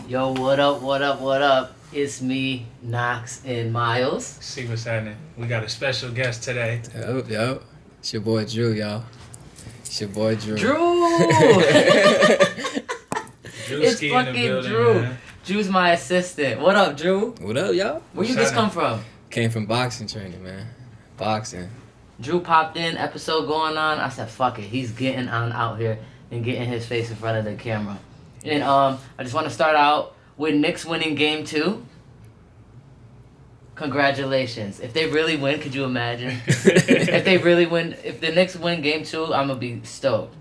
Yo, what up, what up, what up? It's me, Knox, and Miles. See what's happening. We got a special guest today. Yup. It's your boy Drew, y'all. It's your boy Drew. It's fucking Drew. Man. Drew's my assistant. What up, Drew? What up, y'all? Where you just come from? Came from boxing training, man. Boxing. Drew popped in, episode going on. I said, fuck it. He's getting on out here and getting his face in front of the camera. And I just want to start out with Knicks winning game 2. Congratulations. If they really win, could you imagine? If they really win, if the Knicks win game 2, I'm going to be stoked.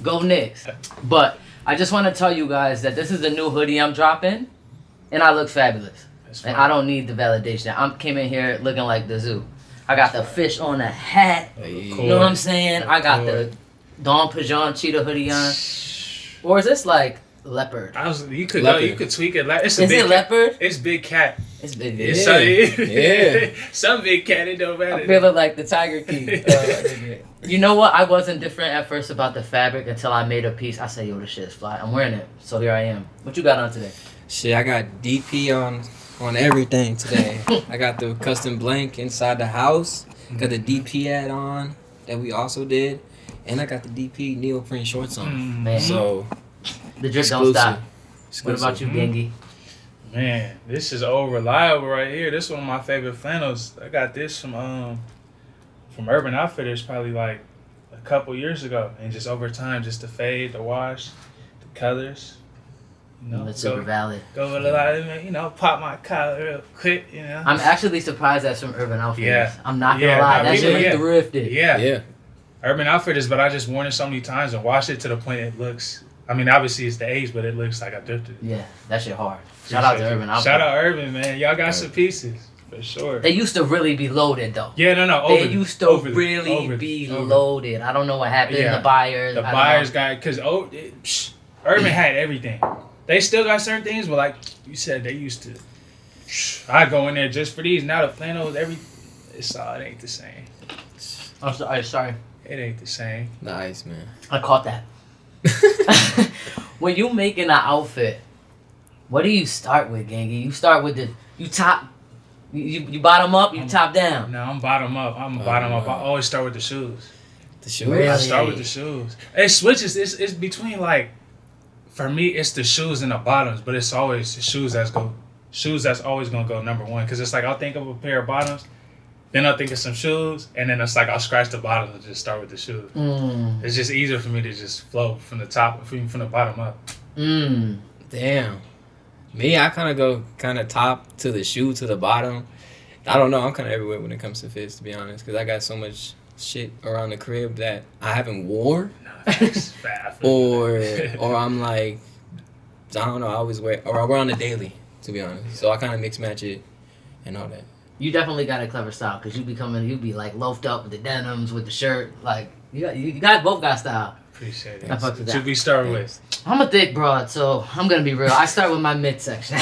Go Knicks. But I just want to tell you guys that this is the new hoodie I'm dropping, and I look fabulous. And I don't need the validation. I came in here looking like the zoo. I got the fish on the hat. You know what I'm saying? I got the Dom Pajon cheetah hoodie on. Or is this like leopard? You could tweak it. Is it leopard? It's big cat. It's big. Yeah. Some big cat. It don't matter. I'm feeling like the Tiger King. You know what? I wasn't different at first about the fabric until I made a piece. I said, yo, this shit is fly. I'm wearing it. So here I am. What you got on today? Shit, I got DP on everything today. I got the custom blank inside the house. Got the DP ad on that we also did. And I got the DP neoprene shorts on. Man. So, the drip don't stop. What about you, Baggy? Man, this is old reliable right here. This is one of my favorite flannels. I got this from Urban Outfitters probably like a couple years ago. And just over time, just the fade, the wash, the colors. You know, it's super valid. Go with a lot of, pop my collar real quick, I'm actually surprised that's from Urban Outfitters. Yeah. I'm not gonna lie. That shit was thrifted. Yeah. Urban Outfitters, but I just worn it so many times and washed it to the point it looks, obviously it's the age, but it looks like I thrifted. Yeah, that shit hard. Shout out to Urban Outfitters. Shout out Urban, man. Y'all got some pieces, for sure. They used to really be loaded, though. Yeah, no. They used to really be loaded. I don't know what happened. Yeah. The buyers. The buyers got, because Urban had everything. They still got certain things, but like you said, they used to. I go in there just for these. Now the flannels, it ain't the same. I'm sorry. It ain't the same. Nice, man. I caught that. When you making an outfit, what do you start with, Gangy? You start with you bottom up, you top down. No, I'm bottom up. Bottom up. I always start with the shoes. The shoes? Really? I start with the shoes. It switches. It's between like. For me, it's the shoes and the bottoms, but it's always the shoes that's always gonna go number one. Cause it's like I'll think of a pair of bottoms, then I'll think of some shoes, and then it's like I'll scratch the bottoms and just start with the shoes. It's just easier for me to just flow from the top, from the bottom up. Damn. Me, I kind of go top to the shoe to the bottom. I don't know. I'm kind of everywhere when it comes to fits, to be honest, because I got so much shit around the crib that I haven't worn. or I'm like, I don't know, I always wear, or I wear on the daily, to be honest. So I kind of mix match it and all that. You definitely got a clever style, because you be like loafed up with the denims, with the shirt. Like, you guys both got style. Appreciate it. I fuck with that. Should we start with? I'm a thick broad, so I'm going to be real. I start with my midsection.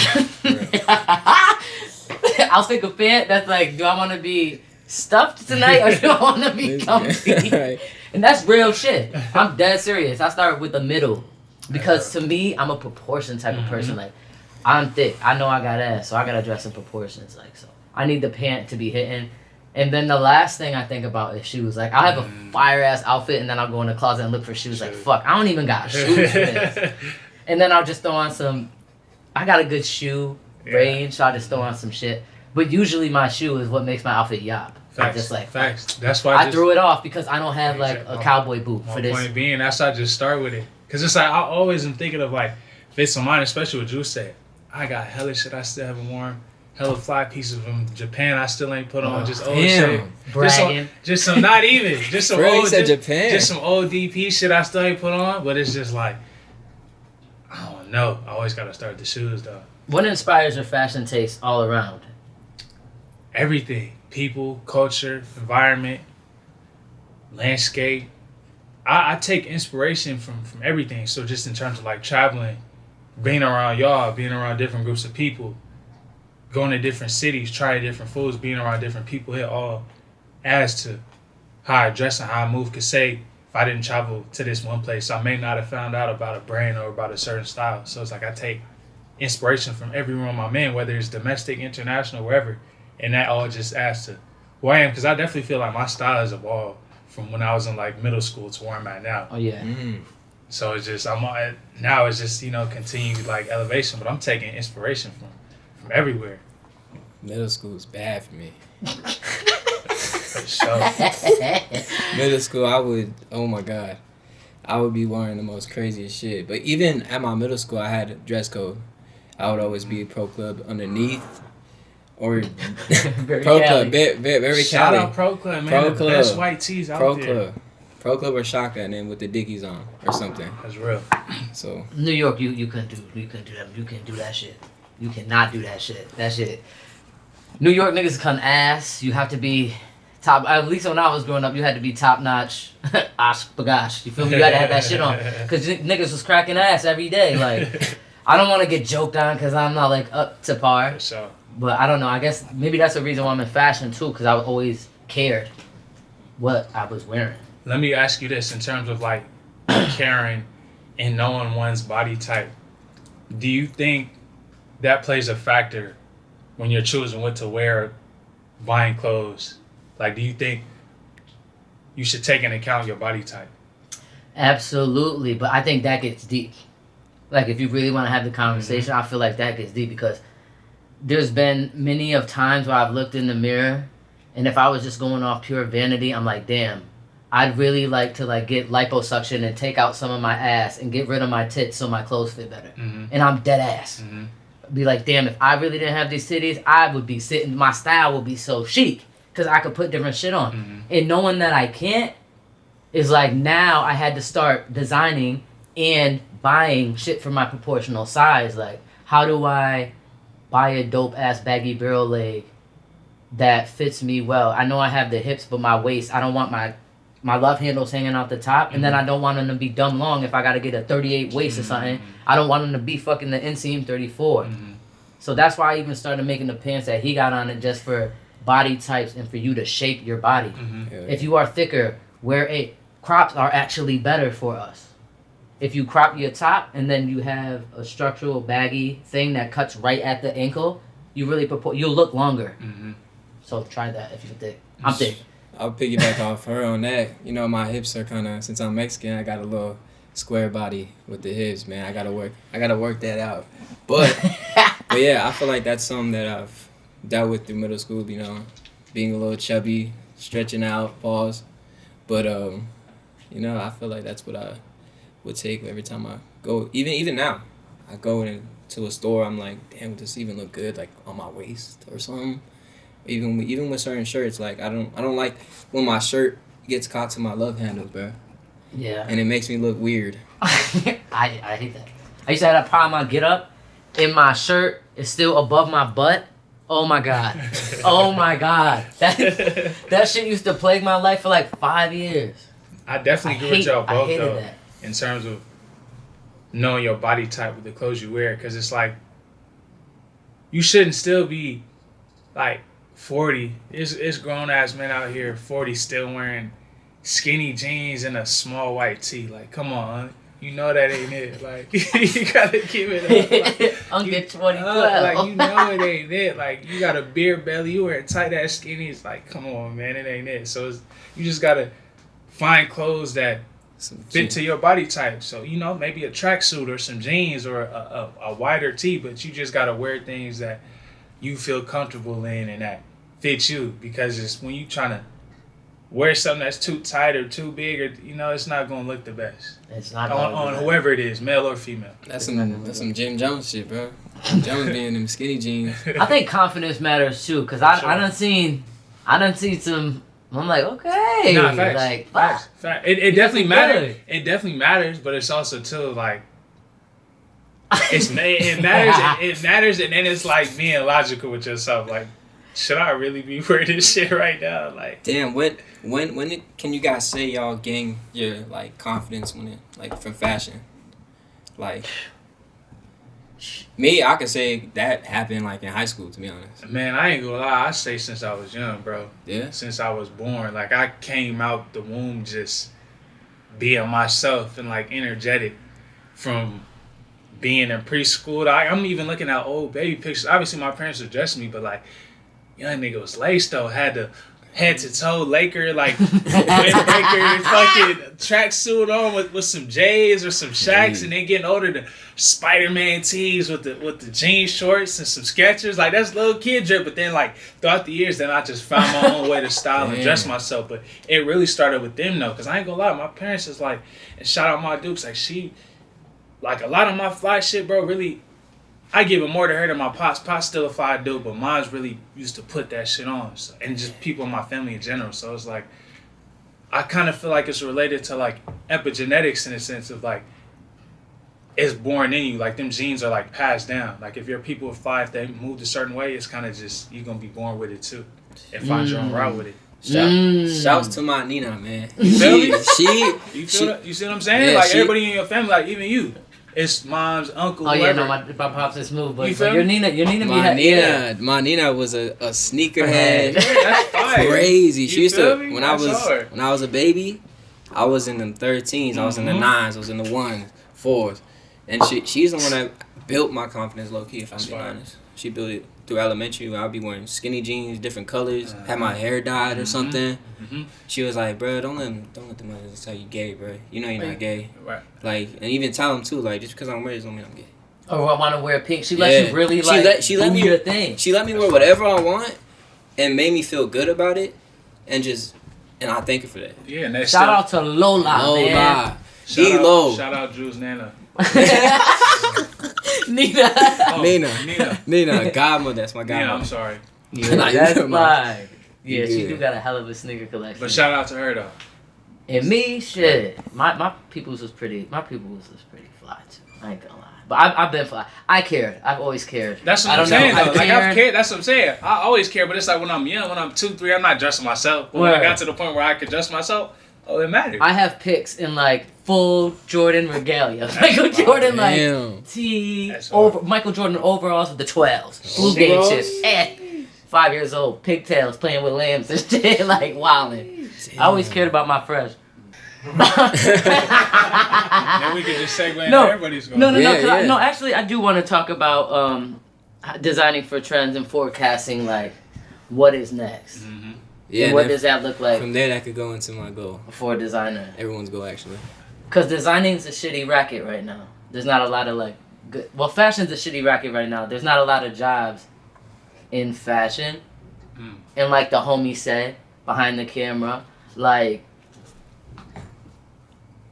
I'll pick a pant that's like, do I want to be stuffed tonight or do I want to be comfy? Right. And that's real shit. I'm dead serious. I start with the middle. Because to me, I'm a proportion type of person. Like, I'm thick. I know I got ass, so I got to dress in proportions. Like, so I need the pant to be hitting. And then the last thing I think about is shoes. Like, I'll have a fire-ass outfit, and then I'll go in the closet and look for shoes. Like, fuck, I don't even got shoes for this. And then I'll just throw on some... I got a good shoe range, so I just throw on some shit. But usually my shoe is what makes my outfit yop. Facts. That's why I threw it off because I don't have like a cowboy boot for this. My point being, that's why I just start with it. Because it's like, I always am thinking of like fits on mine, especially what Drew said. I got hella shit I still haven't worn. Hella fly pieces from Japan I still ain't put on. Just old shit. Bragging. Just some not even. Just some Bro, old Japan. Just some old DP shit I still ain't put on. But it's just like, I don't know. I always gotta start with the shoes though. What inspires your fashion taste all around? Everything. People, culture, environment, landscape. I take inspiration from everything. So just in terms of like traveling, being around y'all, being around different groups of people, going to different cities, trying different foods, being around different people, it all adds to how I dress and how I move. Cause say if I didn't travel to this one place, I may not have found out about a brand or about a certain style. So it's like I take inspiration from every room I'm in, whether it's domestic, international, wherever. And that all just adds to who I am, because I definitely feel like my style has evolved from when I was in like middle school to where I'm at now. Oh yeah. So it's just now it's just continued like elevation, but I'm taking inspiration from everywhere. Middle school is bad for me. For sure. Middle school, oh my God, I would be wearing the most craziest shit. But even at my middle school, I had a dress code. I would always be Pro Club underneath. Or Pro Club, very Shout Cali. out Pro Club, man. Pro the Club. best white tees out Pro there. Club. Pro Club or Shaka, and then with the Dickies on or something. That's real. So New York, you couldn't do that. You can't do that shit. You cannot do that shit. That shit. New York niggas come ass. You have to be top. At least when I was growing up, you had to be top notch. Osh bagosh. You feel me? You had to have that shit on because niggas was cracking ass every day. Like I don't want to get joked on because I'm not like up to par. For sure. But I don't know. I guess maybe that's the reason why I'm in fashion too, because I always cared what I was wearing. Let me ask you this in terms of like caring and knowing one's body type. Do you think that plays a factor when you're choosing what to wear, buying clothes? Like, do you think you should take into account your body type? Absolutely, but I think that gets deep. Like, if you really want to have the conversation, I feel like that gets deep because there's been many of times where I've looked in the mirror, and if I was just going off pure vanity, I'm like, damn, I'd really like to like get liposuction and take out some of my ass and get rid of my tits so my clothes fit better. And I'm dead ass. Be like, damn, if I really didn't have these titties, I would be sitting, my style would be so chic because I could put different shit on. And knowing that I can't is like, now I had to start designing and buying shit for my proportional size. Like, how do I buy a dope ass baggy barrel leg that fits me well? I know I have the hips, but my waist, I don't want my love handles hanging out the top, and then I don't want them to be dumb long if I gotta get a 38 waist or something. I don't want them to be fucking the inseam 34. So that's why I even started making the pants that he got on it, just for body types and for you to shape your body. If you are thicker, crops are actually better for us. If you crop your top and then you have a structural baggy thing that cuts right at the ankle, you really you'll look longer. So try that if you're thick. I'm thick. I'll piggyback off her on that. You know, my hips are kind of, since I'm Mexican, I got a little square body with the hips, man. I gotta work that out. But yeah, I feel like that's something that I've dealt with through middle school. You know, being a little chubby, stretching out, pause. But you know, I feel like that's what I would take every time I go. Even now, I go into a store. I'm like, damn, does this even look good, like on my waist or something? Even with certain shirts, like I don't like when my shirt gets caught to my love handles, bro. Yeah. And it makes me look weird. I hate that. I used to have that problem. I get up and my shirt is still above my butt. Oh my god. Oh my god. That shit used to plague my life for like 5 years. I definitely agree with y'all both though, that. in terms of knowing your body type with the clothes you wear, because it's like you shouldn't still be like 40. It's grown ass men out here 40 still wearing skinny jeans and a small white tee. Like, come on, you know that ain't it. Like, you gotta give it up. Like, I'm get 2012. like, you know it ain't it. Like, you got a beer belly, you wear tight ass skinnies. Like, come on, man, it ain't it. So you just gotta find clothes that fit to your body type. So, you know, maybe a tracksuit or some jeans or a wider tee, but you just gotta wear things that you feel comfortable in and that fit you, because it's when you trying to wear something that's too tight or too big, or you know, it's not gonna look the best. It's not on whoever it is, male or female. That's some Jim Jones shit, bro. Jim Jones being in them skinny jeans. I think confidence matters too, cause I done seen some. I'm like, okay, Nah, facts. like Facts. It definitely matters. good. It definitely matters, but it's also too like it matters. It matters, and then it's like being logical with yourself. Like, should I really be wearing this shit right now? Like, damn, when can you guys say y'all gain your like confidence when it like from fashion? Like me, I could say that happened like in high school, to be honest. man, I ain't gonna lie. I say since I was young, bro. Yeah. Since I was born, like I came out the womb just being myself and like energetic from being in preschool. I'm even looking at old baby pictures. Obviously, my parents would dress me, but like, young nigga was laced though. Had the head to toe Laker, like windbreaker, fucking tracksuit on with some J's or some Shaqs, and then getting older, the Spider-Man tees with the jean shorts and some Skechers. Like, that's little kid drip. But then like throughout the years, then I just found my own way to style and dress myself. But it really started with them though, because I ain't gonna lie, my parents is like, and shout out my Dukes, like like a lot of my fly shit, bro, really, I give it more to her than my pops. Pops still a fly dude, but mom's really used to put that shit on. So, and just people in my family in general. So it's like, I kind of feel like it's related to like epigenetics in a sense of like, it's born in you. Like them genes are like passed down. Like if you're people with fly, if they moved a certain way, it's kind of just, you're going to be born with it too. And find your own route with it. Shouts to my Nina, man. You feel me? You see what I'm saying? Yeah, like everybody in your family, like even you. It's mom's uncle. Oh whoever. yeah, no, my pops is smooth, but You your Nina my Nina was a sneakerhead. Yeah, that's fire. Crazy. She You used feel to me? when That's hard. I was a baby, I was in the 13s, I was in the 9s, I was in the 1s, 4s. And she's the one that built my confidence low key, if I'm being honest. She built it through elementary. I'd be wearing skinny jeans, different colors, had my hair dyed or something. She was like, bro, don't let the mothers tell you gay, bro. You know you're not gay. Right. Like, and even tell them too, like, just because I'm married doesn't mean I'm gay. Or I want to wear pink. She lets you really like she let me your thing. She let me wear whatever I want and made me feel good about it, and I thank her for that. Yeah, and shout out to Lola, man. Shout out Drew's Nana. Nina, godmother. That's my godmother. Nina, I'm sorry. Yeah, that's like, yeah, she do got a hell of a sneaker collection. But shout out to her though. And me, shit, my people's was pretty fly too. I ain't gonna lie, but I've been fly. I cared. I've always cared. That's what I'm saying though. Like I've cared. That's what I'm saying. I always care, but it's like when I'm young, when I'm 2, 3, I'm not dressing myself. But when I got to the point where I could dress myself, it mattered. I have pics in like full Jordan regalia, Michael Jordan like Michael Jordan overalls with the 12s, blue game shit. 5 years old, pigtails, playing with lambs and shit, like wildin'. I always cared about my fresh. Then we can just segue into everybody's going. No, actually, I do want to talk about designing for trends and forecasting, like what is next. Mm-hmm. Yeah, and what does that look like? From there, that could go into my goal. For a designer. Everyone's goal, actually. Because designing's a shitty racket right now. There's not a lot of like good. Well, fashion's a shitty racket right now. There's not a lot of jobs in fashion. And like the homie said behind the camera, like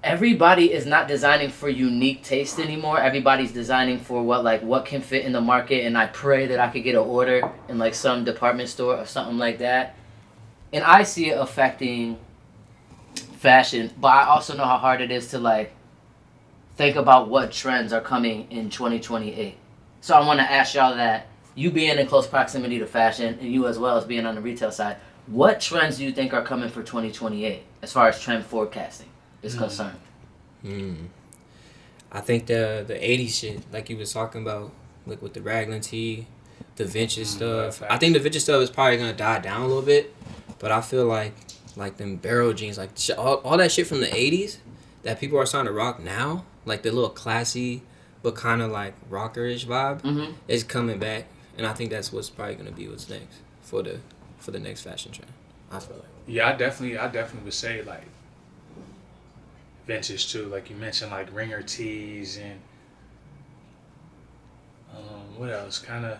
everybody is not designing for unique taste anymore. Everybody's designing for what can fit in the market. And I pray that I could get an order in like some department store or something like that. And I see it affecting fashion, but I also know how hard it is to like think about what trends are coming in 2028. So I want to ask y'all that, you being in close proximity to fashion and you as well as being on the retail side, what trends do you think are coming for 2028 as far as trend forecasting is concerned? I think the 80s shit, like you was talking about, like with the raglan tee, the vintage stuff. I think the vintage stuff is probably gonna die down a little bit, but I feel like them barrel jeans, like all that shit from the 80s that people are starting to rock now, like the little classy but kind of like rockerish vibe, is coming back, and I think that's what's probably gonna be what's next for the next fashion trend. I feel like. Yeah, I definitely would say like vintage too, like you mentioned, like ringer tees and what else? Kind of.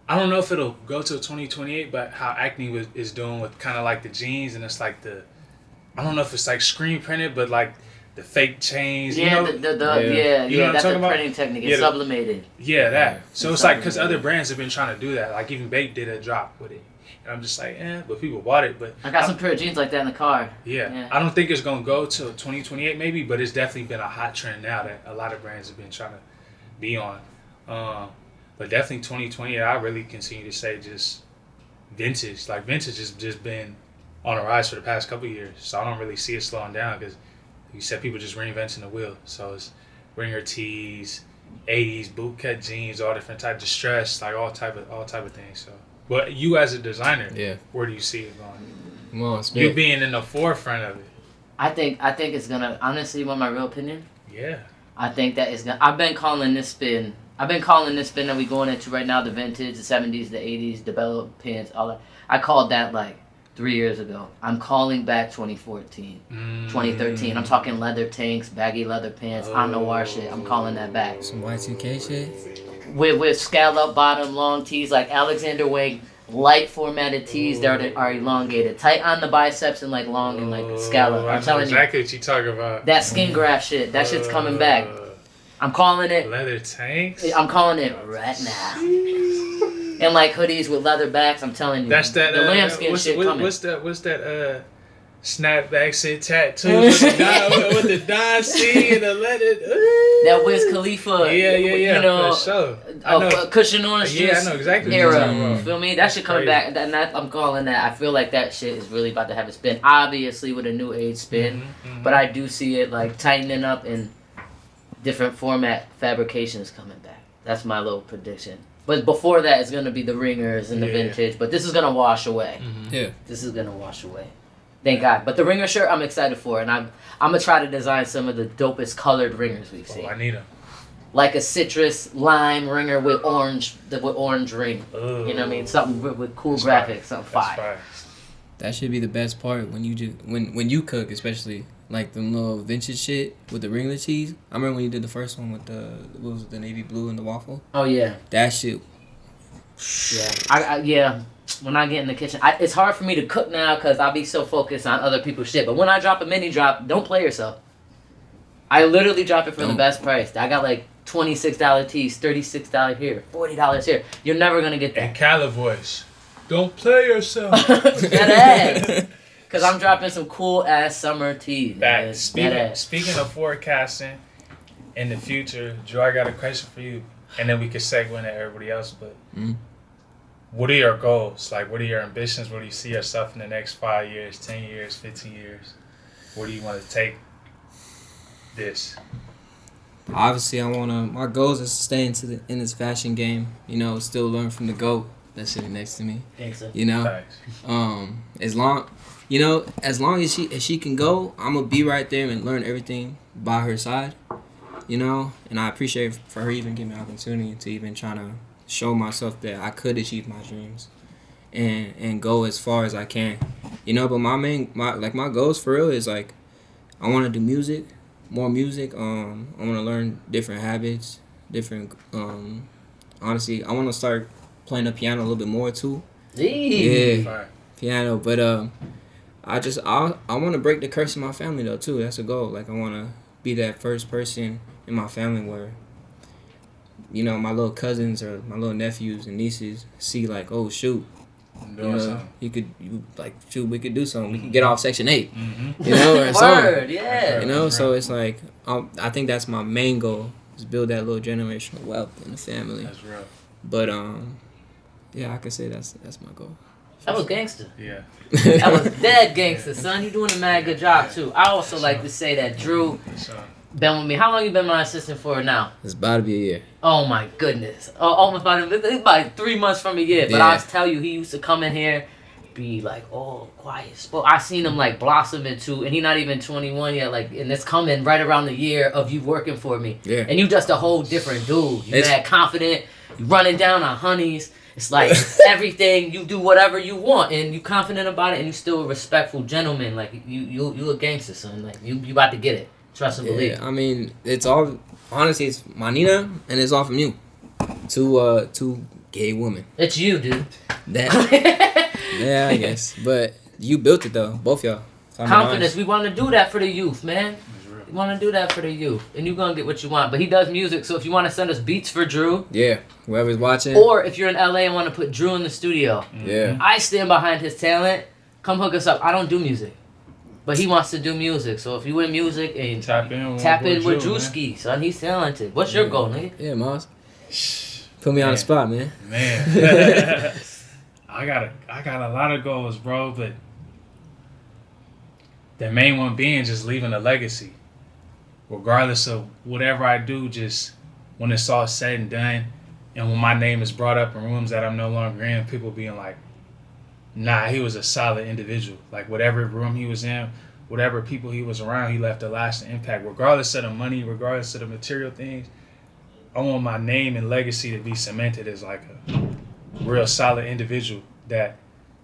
I don't know if it'll go till 2028, but how Acne is doing with kind of like the jeans, and it's like I don't know if it's like screen printed, but like the fake chains. Yeah, you know that's a printing technique. It's sublimated. Yeah, that. So it's like, because other brands have been trying to do that. Like even Baggy did a drop with it. And I'm just like, but people bought it. But I got some pair of jeans like that in the car. Yeah. I don't think it's going to go till 2028 maybe, but it's definitely been a hot trend now that a lot of brands have been trying to be on. But definitely 2020, I really continue to say just vintage. Like vintage has just been on a rise for the past couple of years. So I don't really see it slowing down because you said people just reinventing the wheel. So it's ringer tees, 80s bootcut jeans, all different types, distress, like all type of things. So, but you as a designer, where do you see it going? Come on, you being in the forefront of it. I think it's gonna, honestly, want my real opinion? Yeah. I think that is gonna. I've been calling this spin that we going into right now, the vintage, the 70s, the 80s, developed pants, all that. I called that like 3 years ago. I'm calling back 2014, 2013. I'm talking leather tanks, baggy leather pants, on noir shit. I'm calling that back. Some Y2K shit? With scallop bottom, long tees like Alexander Wang, light formatted tees that are elongated, tight on the biceps and like long and like scallop. I'm telling exactly what you talking about. That skin graft shit, that shit's coming back. I'm calling it. Leather tanks? I'm calling it right now. And like hoodies with leather backs, I'm telling you. That's that. The lambskin shit coming. What's that? Snapback shit tattoos with the Don C and the leather. That Wiz Khalifa. Yeah. You know, for sure. Cushion orange juice. I know exactly. Era. You feel me? That shit coming back. I'm calling that. I feel like that shit is really about to have a spin. Obviously with a new age spin, but I do see it like tightening up and different format fabrications coming back. That's my little prediction. But before that, it's gonna be the ringers and the vintage. But this is gonna wash away. Yeah. This is gonna wash away. Thank God. But the ringer shirt, I'm excited for, and I'm gonna try to design some of the dopest colored ringers we've seen. I need them. Like a citrus lime ringer with orange ring. Ooh. You know what I mean? Something with cool That's graphics, something fire. That should be the best part when you when you cook, especially like the little vintage shit with the ringlet cheese. I remember when you did the first one with the navy blue and the waffle. Oh yeah. That shit. Yeah. When I get in the kitchen, it's hard for me to cook now because I'll be so focused on other people's shit. But when I drop a mini drop, don't play yourself. I literally drop it for the best price. I got like $26 tees, $36 here, $40 here. You're never gonna get that. And Cali voice. Don't play yourself. That ass. Because I'm dropping some cool ass summer tees. Speaking of forecasting in the future, Joe, I got a question for you. And then we could segue into everybody else. But what are your goals? Like, what are your ambitions? Where do you see yourself in the next 5 years, 10 years, 15 years? Where do you want to take this? Obviously, my goals is to stay in this fashion game. You know, still learn from the GOAT that's sitting next to me. Thanks, sir. You know, as long as she can go, I'm gonna be right there and learn everything by her side. You know, and I appreciate for her even giving me an opportunity to even trying to show myself that I could achieve my dreams and go as far as I can. You know, but my goals for real is like I want to do music, more music. I want to learn different habits, honestly, I want to start playing the piano a little bit more too. Yeah, piano. But I want to break the curse in my family though too. That's a goal. Like I want to be that first person in my family where, you know, my little cousins or my little nephews and nieces see like, oh shoot, we could do something. We could get off Section 8, you know, or something. Yeah. You know, so it's like I think that's my main goal is build that little generational wealth in the family. That's real. But yeah, I could say that's my goal. That was gangster. Yeah. That was dead gangster, son. You doing a mad good job too. I also like to say that Drew been with me. How long you been my assistant for now? It's about to be a year. Oh my goodness. Almost about 3 months from a year. But I'll tell you, he used to come in here, be like, oh, quiet. I seen him like blossom into, and he not even 21 yet. Like, and it's coming right around the year of you working for me. Yeah. And you just a whole different dude. You mad confident. You running down on honeys. It's like everything, you do whatever you want, and you confident about it, and you still a respectful gentleman. Like you a gangster, son. Like you about to get it. Trust and believe. I mean, it's all honestly, it's my Nina, and it's all from you. Two gay women. It's you, dude. That. Yeah, I guess, but you built it though, both y'all. Confidence. We want to do that for the youth, man. We want to do that for the youth, and you're gonna get what you want. But he does music, so if you want to send us beats for Drew, whoever's watching, or if you're in LA and want to put Drew in the studio, I stand behind his talent. Come hook us up. I don't do music, but he wants to do music. So if you in music and tap in with Drewski, son, he's talented. What's your goal, nigga? Yeah, Moss. Put me on the spot, man. Man, I got a lot of goals, bro, but the main one being just leaving a legacy. Regardless of whatever I do, just when it's all said and done, and when my name is brought up in rooms that I'm no longer in, people being like, nah, he was a solid individual. Like, whatever room he was in, whatever people he was around, he left a lasting impact. Regardless of the money, regardless of the material things, I want my name and legacy to be cemented as like a real solid individual that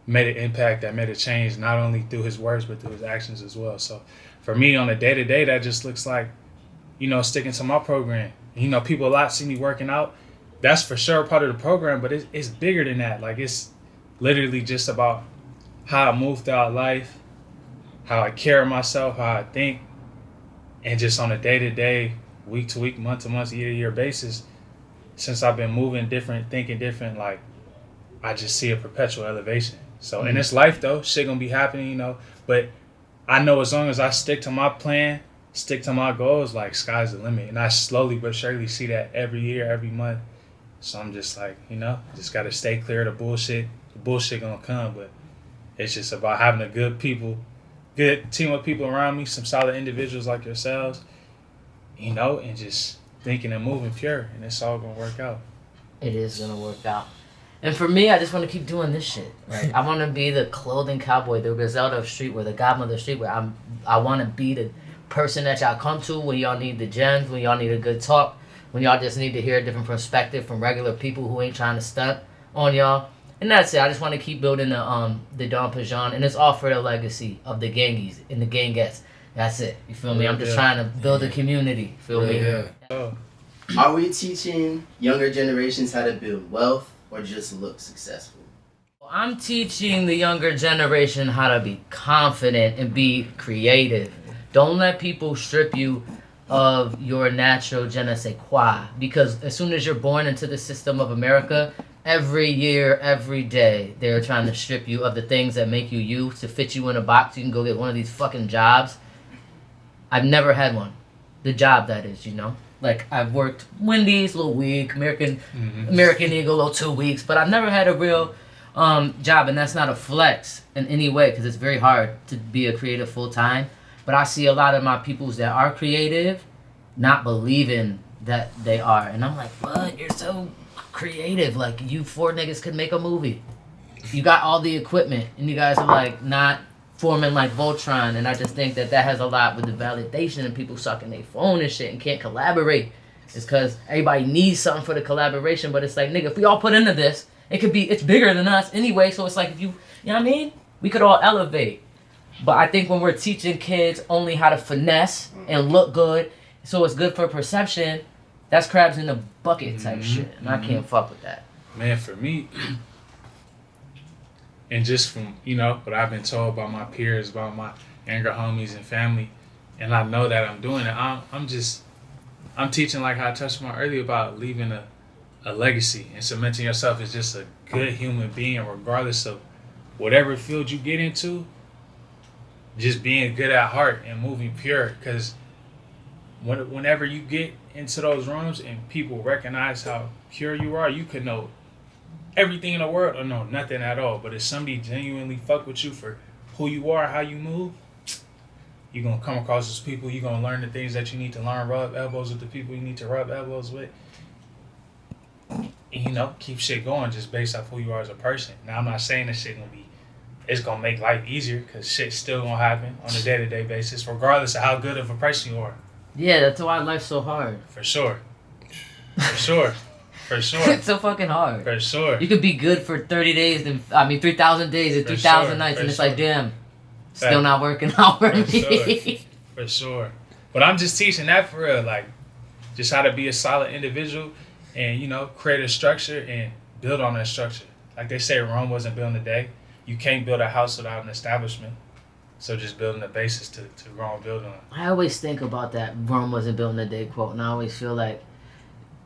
made an impact, that made a change, not only through his words, but through his actions as well. So for me on a day-to-day, that just looks like, you know, sticking to my program. You know, people a lot see me working out. That's for sure part of the program, but it's bigger than that. Like, it's literally just about how I move throughout life, how I carry myself, how I think, and just on a day-to-day, week-to-week, month-to-month, year-to-year basis, since I've been moving different, thinking different, like, I just see a perpetual elevation. So in this life, though, shit gonna be happening, you know, but I know as long as I stick to my plan, stick to my goals, like, sky's the limit. And I slowly but surely see that every year, every month. So I'm just like, you know, just gotta stay clear of the bullshit. The bullshit gonna come, but it's just about having a good team of people around me, some solid individuals like yourselves, you know, and just thinking and moving pure, and it's all gonna work out. It is gonna work out. And for me, I just want to keep doing this shit. Like, I want to be the clothing cowboy, the Griselda of streetwear, the godmother of streetwear. I want to be the person that y'all come to when y'all need the gems, when y'all need a good talk, when y'all just need to hear a different perspective from regular people who ain't trying to stunt on y'all. And that's it. I just want to keep building the Don �𝐻𝐲, and it's all for the legacy of the gangies and the gangettes. That's it. You feel me? I'm just trying to build a community. Feel me? Yeah. Are we teaching younger generations how to build wealth or just look successful? I'm teaching the younger generation how to be confident and be creative. Don't let people strip you of your natural je ne sais quoi. Because as soon as you're born into the system of America, every year, every day, they're trying to strip you of the things that make you you, to fit you in a box. You can go get one of these fucking jobs. I've never had one. The job, that is, you know? Like, I've worked Wendy's a little week, American Eagle a little 2 weeks, but I've never had a real job, and that's not a flex in any way, because it's very hard to be a creative full-time. But I see a lot of my peoples that are creative not believing that they are. And I'm like, what? You're so creative. Like, you 4 niggas could make a movie. You got all the equipment, and you guys are, like, not forming like Voltron. And I just think that has a lot with the validation and people sucking their phone and shit and can't collaborate. It's because everybody needs something for the collaboration, but it's like, nigga, if we all put into this, it's bigger than us anyway. So it's like, if you know what I mean? We could all elevate. But I think when we're teaching kids only how to finesse and look good, so it's good for perception, that's crabs in the bucket type shit. And I can't fuck with that. Man, for me, and just from, you know, what I've been told by my peers, about my younger homies and family, and I know that I'm doing it, I'm teaching, like how I touched on earlier, about leaving a legacy and cementing yourself as just a good human being, regardless of whatever field you get into. Just being good at heart and moving pure, because whenever you get into those rooms and people recognize how pure you are, you could know everything in the world or know nothing at all. But if somebody genuinely fuck with you for who you are, how you move, you're going to come across those people. You're going to learn the things that you need to learn, rub elbows with the people you need to rub elbows with. And, you know, keep shit going just based off who you are as a person. Now, I'm not saying this shit it's going to make life easier, because shit's still going to happen on a day-to-day basis, regardless of how good of a person you are. Yeah, that's why life's so hard. For sure. For sure. For sure. It's so fucking hard. For sure. You could be good for 30 days, and 3,000 days and 3,000 nights, and it's like, damn, still not working out for me. Sure. For sure. But I'm just teaching that for real, like, just how to be a solid individual and, you know, create a structure and build on that structure. Like they say, Rome wasn't built in a day. You can't build a house without an establishment. So just building the basis to go on building on. I always think about that Rome wasn't built in a day quote, and I always feel like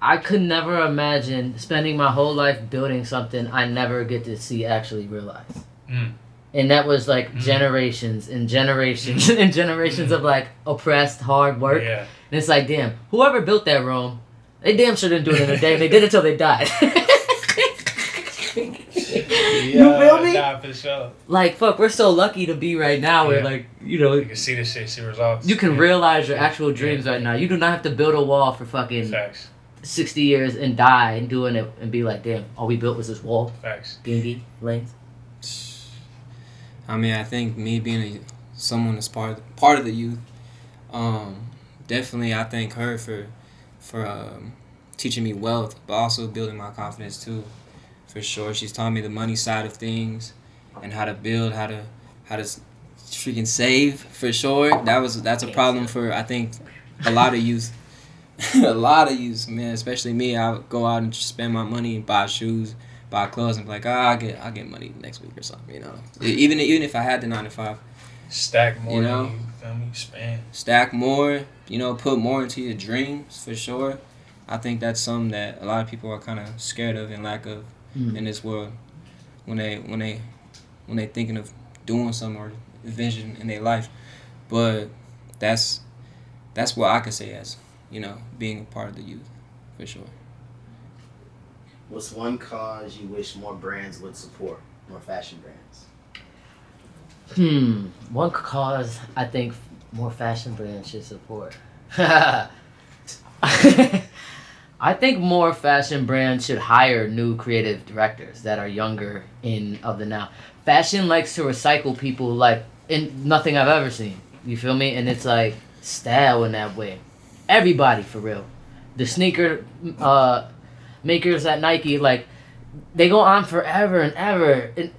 I could never imagine spending my whole life building something I never get to see actually realize. And that was like generations and generations and generations of like oppressed hard work. Yeah. And it's like, damn, whoever built that Rome, they damn sure didn't do it in a day. They did it till they died. You feel me? Nah, for sure. Like, fuck, we're so lucky to be right now where, like, you know, you can see this shit, see results. You can realize your actual dreams right now. You do not have to build a wall for fucking Facts. 60 years and die and doing it and be like, damn, all we built was this wall. Facts. Dingy lanes. I mean, I think me being a someone that's part of the youth. Definitely, I thank her for teaching me wealth, but also building my confidence too. For sure, she's taught me the money side of things and how to build, how to freaking save. For sure, that's a problem for I think a lot of youth. A lot of youth, man, especially me. I go out and spend my money and buy shoes, buy clothes, and be like, I'll get money next week or something, you know. Even if I had the 9 to 5. Stack more, you know, than you feel me? Spend. Stack more, you know, put more into your dreams for sure. I think that's something that a lot of people are kind of scared of and lack of in this world when they thinking of doing something or vision in their life. But that's what I could say as, you know, being a part of the youth for sure. What's one cause you wish more brands would support, more fashion brands? One cause I think more fashion brands should support. I think more fashion brands should hire new creative directors that are younger of the now. Fashion likes to recycle people like in nothing I've ever seen. You feel me? And it's like style in that way. Everybody, for real. The sneaker makers at Nike, like, they go on forever and ever and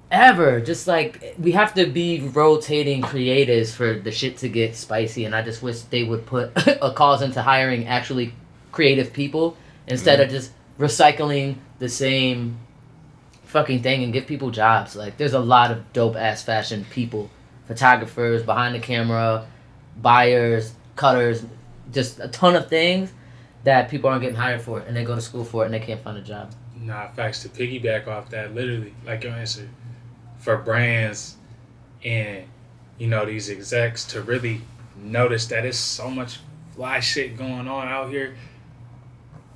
ever. Just like, we have to be rotating creatives for the shit to get spicy, and I just wish they would put a cause into hiring actually creative people instead of just recycling the same fucking thing and give people jobs. Like, there's a lot of dope ass fashion people, photographers, behind the camera, buyers, cutters, just a ton of things that people aren't getting hired for, and they go to school for it and they can't find a job. Nah, facts. To piggyback off that, literally, like your answer, for brands and, you know, these execs to really notice that it's so much fly shit going on out here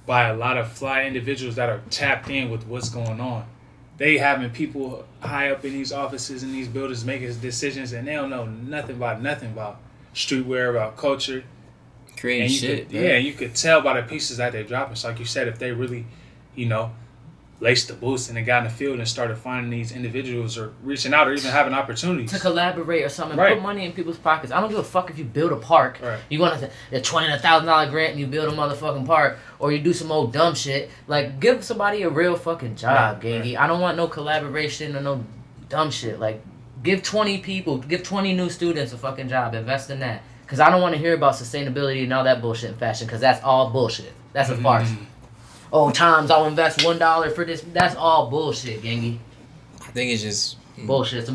by a lot of fly individuals that are tapped in with what's going on. They having people high up in these offices and these buildings making decisions, and they don't know nothing about streetwear, about culture. Creating shit. You could tell by the pieces that they're dropping. So like you said, if they really, you know, laced the boots and they got in the field and started finding these individuals or reaching out or even having opportunities to collaborate or something, right. Put money in people's pockets. I don't give a fuck if you build a park. Right. You want a $20,000 grant and you build a motherfucking park, or you do some old dumb shit. Like, give somebody a real fucking job, gangy. I don't want no collaboration or no dumb shit. Like, give 20 new students a fucking job. Invest in that. Because I don't want to hear about sustainability and all that bullshit in fashion, because that's all bullshit. That's a farce. Oh, times I'll invest $1 for this. That's all bullshit, gangy. I think it's just bullshit.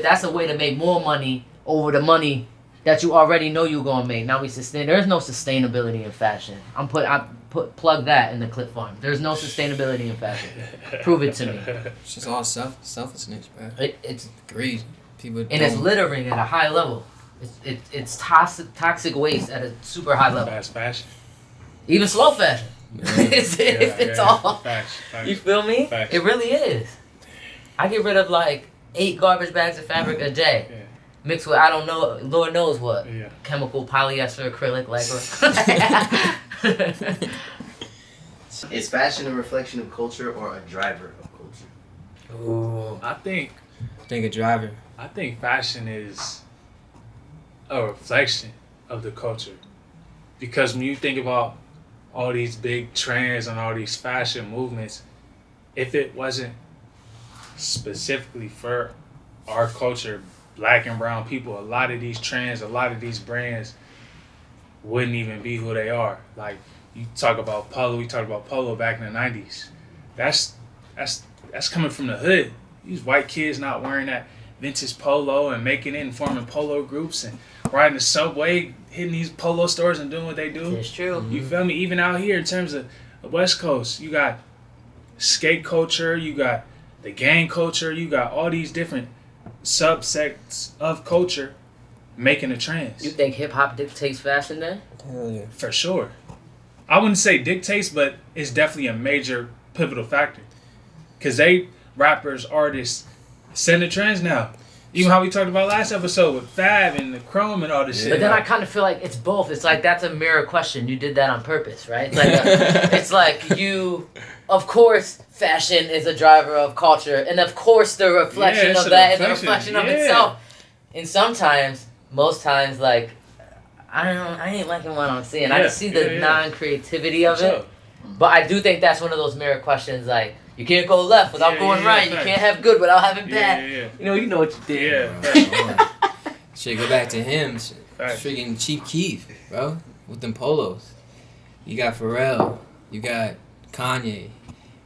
That's a way to make more money over the money that you already know you're gonna make. Now there's no sustainability in fashion. Plug that in the clip farm. There's no sustainability in fashion. Prove it to me. It's just all selfishness, bro. It's greed. People and it's littering at a high level. It's toxic waste at a super high level. Fast fashion. Even slow fashion. It's all. Facts. You feel me? Facts. It really is. I get rid of like 8 garbage bags of fabric a day, mixed with I don't know, Lord knows what, chemical, polyester, acrylic, lycra. Is fashion a reflection of culture or a driver of culture? Ooh. I think a driver. I think fashion is a reflection of the culture, because when you think about all these big trends and all these fashion movements, if it wasn't specifically for our culture, black and brown people, a lot of these trends, a lot of these brands wouldn't even be who they are. Like, you talk about polo, we talked about polo back in the 90s. That's coming from the hood. These white kids not wearing that vintage polo and making it and forming polo groups and riding the subway, hitting these polo stores and doing what they do. It's true. You feel me? Even out here in terms of the West Coast, you got skate culture, you got the gang culture, you got all these different subsects of culture making the trends. You think hip hop dictates fashion then? Hell yeah. For sure. I wouldn't say dictates, but it's definitely a major pivotal factor. Because rappers, artists, set the trends now. Even how we talked about last episode with Fab and the Chrome and all this shit. But then I kind of feel like it's both. It's like that's a mirror question. You did that on purpose, right? It's like of course, fashion is a driver of culture, and of course the reflection of that is a reflection of itself. And sometimes, most times, like, I ain't liking what I'm seeing. I just see the non-creativity of it. But I do think that's one of those mirror questions, like, you can't go left without going right. You can't have good without having bad. You know what you did. Shit, go back to him. Freaking Chief Keef, bro, with them polos. You got Pharrell. You got Kanye.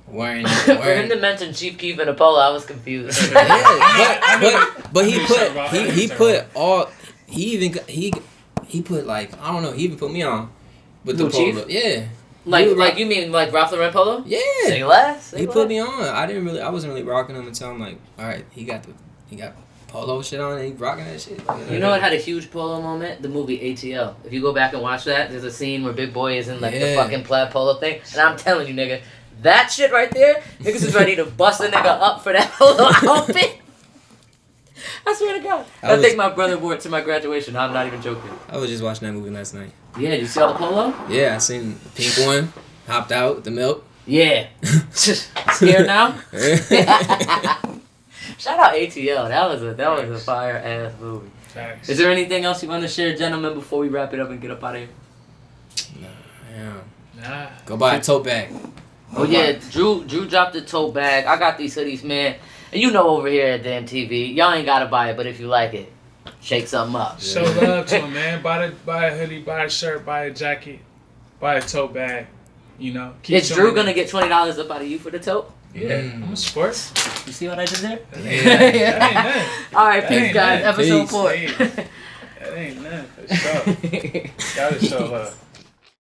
Wearing For him to mention Chief Keef in a polo, I was confused. but he put like, I don't know, he even put me on with the polo. Yeah. Like you mean like Ralph Lauren polo? Yeah. Say less. He put me on. I wasn't really rocking him until I'm like, all right, he got polo shit on and he rocking that shit. You know what had a huge polo moment? The movie ATL. If you go back and watch that, there's a scene where Big Boy is in like the fucking plaid polo thing, and I'm telling you, nigga, that shit right there, niggas is ready to bust a nigga up for that polo outfit. I swear to God. I think my brother wore it to my graduation. I'm not even joking. I was just watching that movie last night. Yeah, you see all the polo? Yeah, I seen the pink one. Hopped out, the milk. Yeah. Scared now? Shout out ATL. That was a fire ass movie. Thanks. Is there anything else you want to share, gentlemen, before we wrap it up and get up out of here? Nah. Go buy a tote bag. Oh yeah, Drew dropped a tote bag. I got these hoodies, man. And you know over here at Damn TV, y'all ain't gotta buy it, but if you like it, shake something up. Show love to him, man. Buy a hoodie, buy a shirt, buy a jacket, buy a tote bag. You know. Is Drew gonna get $20 up out of you for the tote? Yeah, I'm a sport. You see what I did there? Yeah. That ain't nothing. All right, peace, guys. Episode 4. That ain't nothing. For sure. Gotta show love.